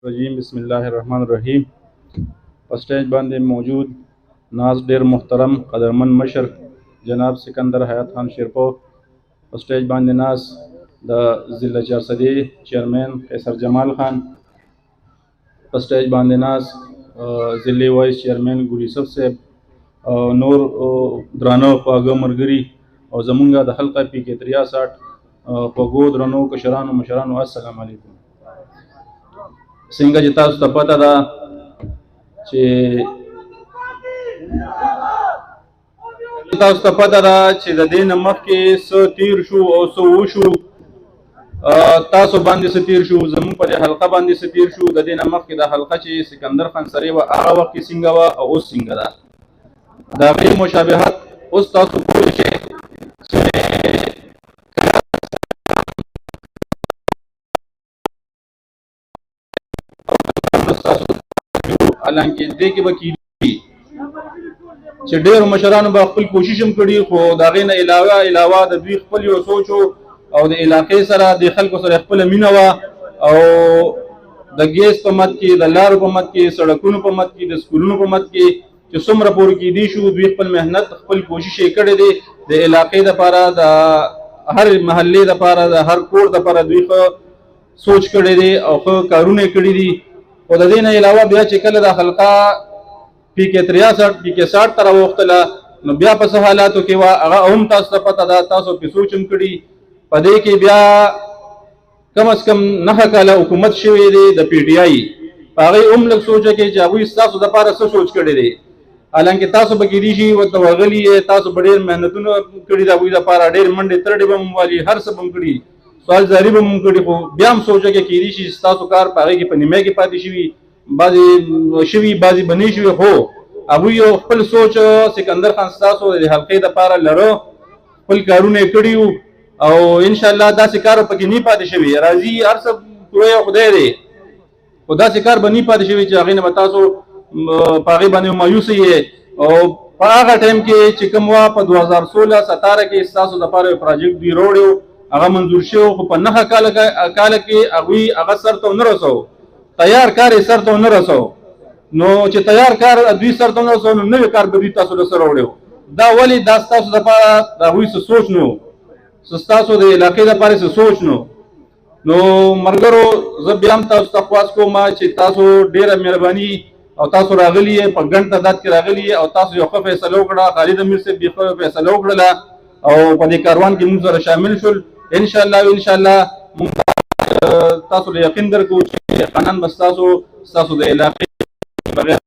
रजीम बिस्मिल्लाहिर्रहमानिर्रहीम। पर स्टेज बांधे मौजूद नाज डेर मोहतरम कदरमंद मशर जनाब सिकंदर हयात खान शेरपो, पर स्टेज बांधे नाज द जिला चारसदी चेयरमैन कैसर जमाल खान, पर स्टेज बांधे नाज जिले वाइस चेयरमैन गुल यूसुफ साहब, नूर द्रानो पागो मरगरी और जमुंगा द हल्का पी के 63 पगो द्रानो कशरानो मशरानो अस्सलाम वालेकुम। څنګه چې تاسو ته پته ده چې د دې نه مخکې څه تیر شو او څه وشو، تاسو باندې څه تیر شو، زموږ په دې حلقه باندې څه تیر شو. د دې نه مخکې دا حلقه چې سکندر خان سرې وه هغه وخت کې څنګه وه او اوس څنګه ده، د هغې مشابهت اوس تاسو کولی شئ حالانکه دې کې به کېدي چې ډېرو مشرانو به خپل کوشش هم کړي، خو د هغې نه علاوه د دوی خپل یو سوچ او د علاقې سره د خلکو سره خپله مینه وه، او د ګیس په مد کې، د لارو په مد کې، سړکونو په مد کې، د سکولونو په مد کې چې څومره پورې کېدی شو، دوی خپل محنت خپل کوشش یې کړی دی د علاقې دپاره، د هر محلې دپاره، د هر کور دپاره دوی ښه سوچ کړی دی او ښه کارونه یې کړي دي. خو د دې نه علاوه بیا چې کله دا حلقه پی کې 63 پی کې 60 ته راوختله، نو بیا په څه حالاتو کې وه هغه هم تاسو ته پته ده، تاسو پې سوچ هم کړي. په دې کې بیا کم از کم 9 کاله حکومت شوی دی د پی ټي آی، په هغې هم لږ سوچ وکړئ چې هغوی ستاسو دپاره څه سوچ کړی دی. حالانکې تاسو به کېدای شي ورته ورغلي یې، تاسو به ډېر محنتونه کړي د هغوی دپاره، ډېر منډې ترډې به هم والي، هر څه به هم کړي، سوال زاری به هم کړي، خو بیا هم سوچ وکړئ کېدای شي ستاسو کار په هغې کې په نیمه کې پاتې شوي، بعضې شوي بعضې به نه شوي. خو هغوی یو خپل سوچ سکندر خان ستاسو د حلقې دپاره لره، خپل کارونه یې کړي وو او انشاءالله داسې کار پکې نه پاتې شوي. راځي هر څه پوره یو خدای دی، خو داسې کار به نه پاتې شوي چې هغې نه به تاسو په هغې باندې مایوسه یې. او په هغه ټایم کې چې کوم وه په 2016-17 کې ستاسو دپاره یو پراجیکټ دوی راوړی و، هغه منظور شوی و، خو په 9 کاله کې هغوی هغه سر ته ونه رسو، تیار کار یې سر ته ونه رسو. نو چې تیار کار دوی سر ته ونه رسو، نو نوی کار به دوی تاسو له سره وړی و. دا ولې؟ دا ستاسو دپاره د هغوی څه سوچ نه و، ستاسو د علاقې دپاره څه سوچ نه. نو ملګرو، زه بیا هم تاسو ته خواست کوم چې تاسو ډېره مهرباني او تاسو راغلي یې، په ګڼ تعداد کې راغلي یې او تاسو یو ښه فیصله وکړه. خالد امیر صاحب بې ښه فیصله وکړله او په دې کاروان کې موږ سره شامل شول. انشاءالله موږ تاسو له یقین درکوو چې قانون به ستاسو د علاقې بغیر